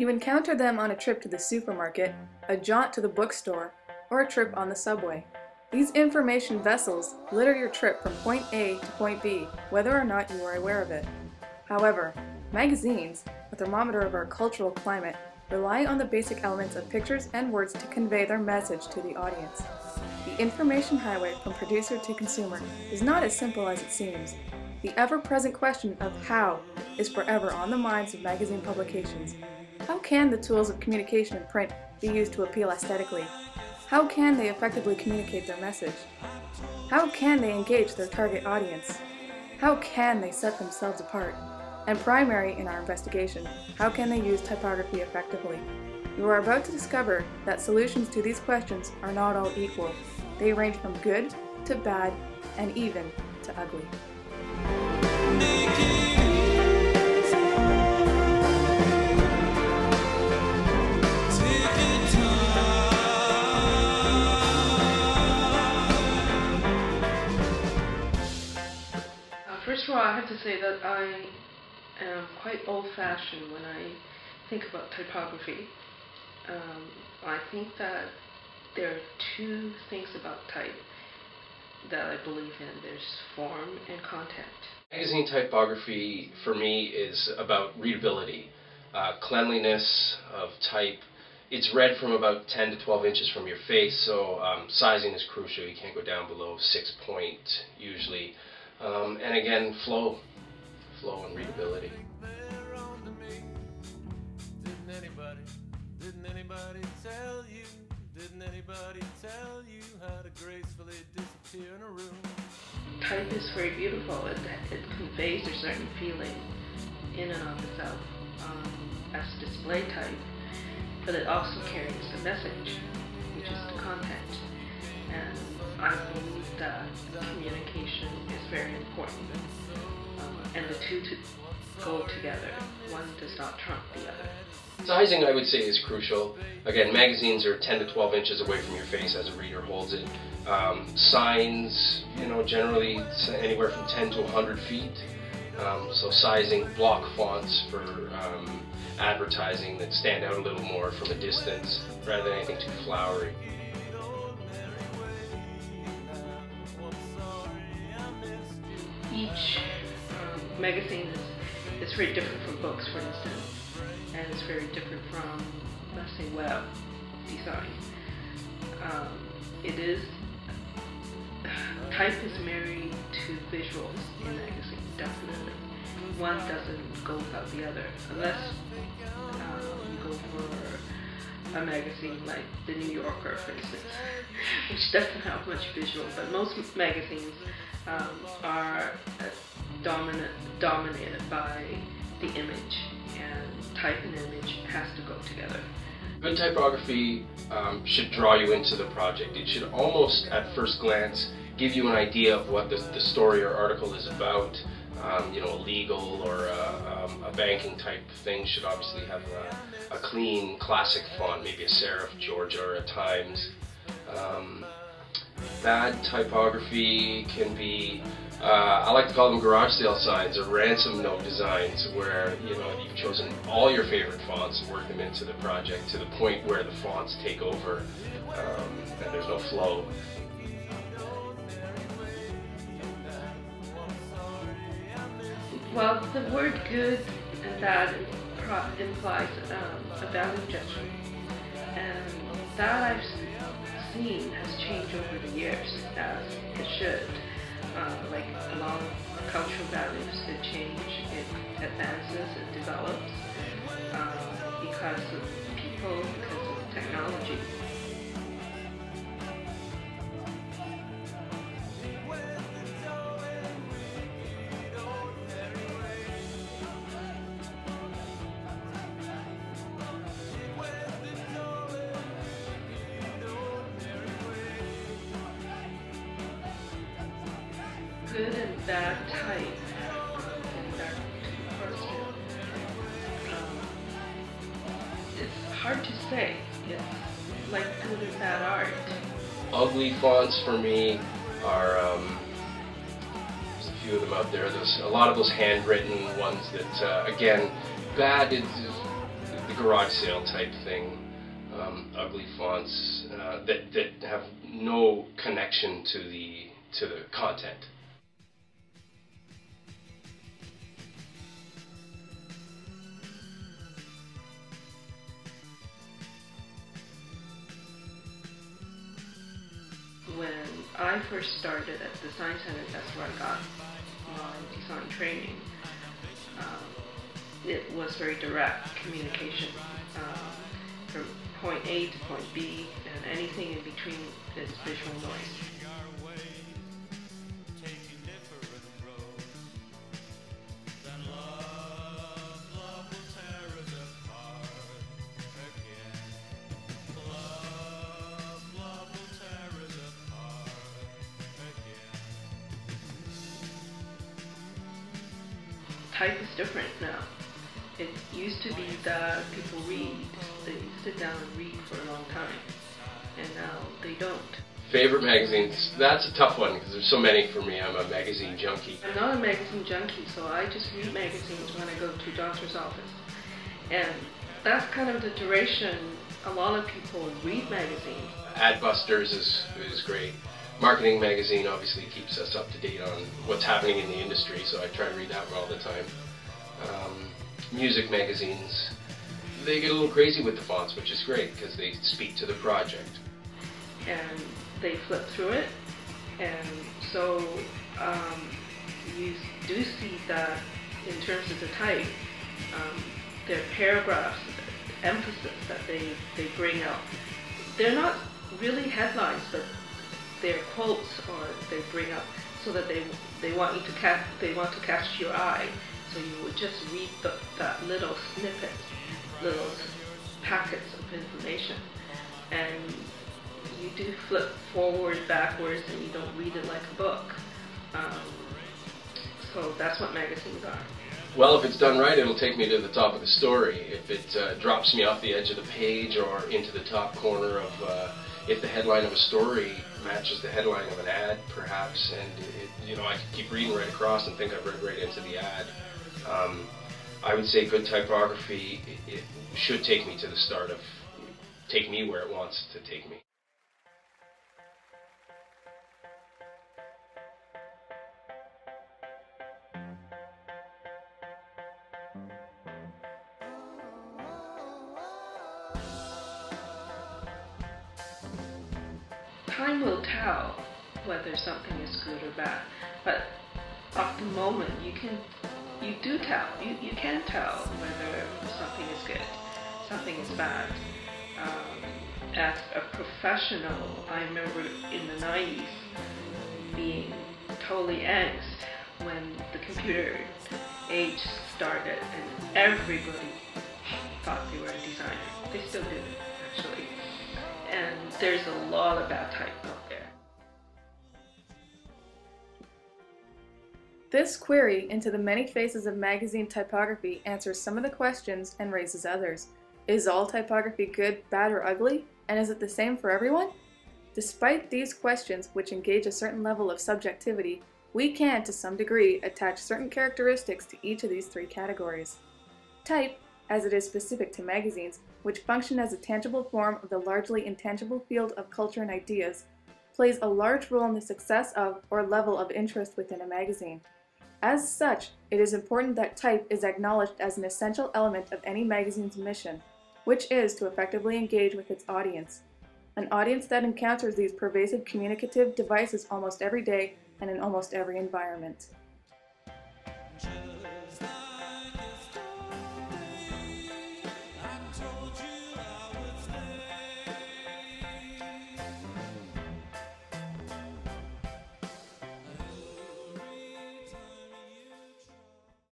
You encounter them on a trip to the supermarket, a jaunt to the bookstore, or a trip on the subway. These information vessels litter your trip from point A to point B, whether or not you are aware of it. However, magazines, a thermometer of our cultural climate, rely on the basic elements of pictures and words to convey their message to the audience. The information highway from producer to consumer is not as simple as it seems. The ever-present question of how is forever on the minds of magazine publications. How can the tools of communication in print be used to appeal aesthetically? How can they effectively communicate their message? How can they engage their target audience? How can they set themselves apart? And primary in our investigation, how can they use typography effectively? You are about to discover that solutions to these questions are not all equal. They range from good to bad and even to ugly. First of all, I have to say that I am quite old-fashioned when I think about typography. I think that there are two things about type that I believe in. There's form and content. Magazine typography for me is about readability, cleanliness of type. It's read from about 10 to 12 inches from your face, so sizing is crucial. You can't go down below 6 point usually. And again, flow and readability. Didn't anybody tell you how to gracefully disappear in a room? Type is very beautiful. It conveys a certain feeling in and of itself as display type, but it also carries a message, which is the content. And I believe that communication is very important, and the two to go together. One does not trump the other. Sizing, I would say, is crucial. Again, magazines are 10 to 12 inches away from your face as a reader holds it. Signs, generally anywhere from 10 to 100 feet. So sizing, block fonts for advertising that stand out a little more from a distance rather than anything too flowery. Each magazine is very different from books, for instance, and it's very different from, let's say, web design. Type is married to visuals in magazine, definitely. One doesn't go without the other, unless you go for a magazine like the New Yorker, for instance, which doesn't have much visual, but most magazines are dominated by the image, and type and image has to go together. Good typography should draw you into the project. It should almost, at first glance, give you an idea of what the story or article is about. A legal or a banking type thing should obviously have a clean, classic font, maybe a serif, Georgia, or a Times. Bad typography can be, I like to call them garage sale signs or ransom note designs, where you've chosen all your favorite fonts and worked them into the project to the point where the fonts take over and there's no flow. Well, the word good and bad implies a value judgment, and that I've seen has changed over the years, as it should. Like along cultural values, it changes, it advances, it develops because of people, because of technology. Good and bad type, getting back to the question, it's hard to say. It's like good and bad art. Ugly fonts for me are, there's a few of them out there. There's a lot of those handwritten ones that, again, bad is, the garage sale type thing, ugly fonts that have no connection to the content. When I first started at the Design Center, that's where I got my design training. It was very direct communication from point A to point B, and anything in between is visual noise. Type is different now. It used to be that people read, they sit down and read for a long time, and now they don't. Favorite magazines? That's a tough one because there's so many for me. I'm a magazine junkie. I'm not a magazine junkie, so I just read magazines when I go to a doctor's office. And that's kind of the duration a lot of people read magazines. Adbusters is great. Marketing magazine obviously keeps us up to date on what's happening in the industry, so I try to read that one all the time. Music magazines, they get a little crazy with the fonts, which is great because they speak to the project. And they flip through it, and so you do see that in terms of the type, their paragraphs, the emphasis that they bring out, they're not really headlines, but they're quotes or they bring up so that they want you to catch your eye. So you would just read that little snippet, little packets of information, and you do flip forward, backwards, and you don't read it like a book. So that's what magazines are. Well, if it's done right, it'll take me to the top of the story. If it drops me off the edge of the page or into the top corner of, if the headline of a story matches the headline of an ad, perhaps, and I can keep reading right across and think I've read right into the ad. I would say good typography, it should take me to the start of, take me where it wants to take me. Time will tell whether something is good or bad, but at the moment you can tell whether something is good, something is bad. As a professional, I remember in the 90s being totally angst when the computer age started and everybody thought they were a designer. They still do, actually. And there's a lot of bad type out there. This query into the many faces of magazine typography answers some of the questions and raises others. Is all typography good, bad, or ugly? And is it the same for everyone? Despite these questions, which engage a certain level of subjectivity, we can, to some degree, attach certain characteristics to each of these three categories. Type, as it is specific to magazines, which function as a tangible form of the largely intangible field of culture and ideas, plays a large role in the success of or level of interest within a magazine. As such, it is important that type is acknowledged as an essential element of any magazine's mission, which is to effectively engage with its audience. An audience that encounters these pervasive communicative devices almost every day and in almost every environment.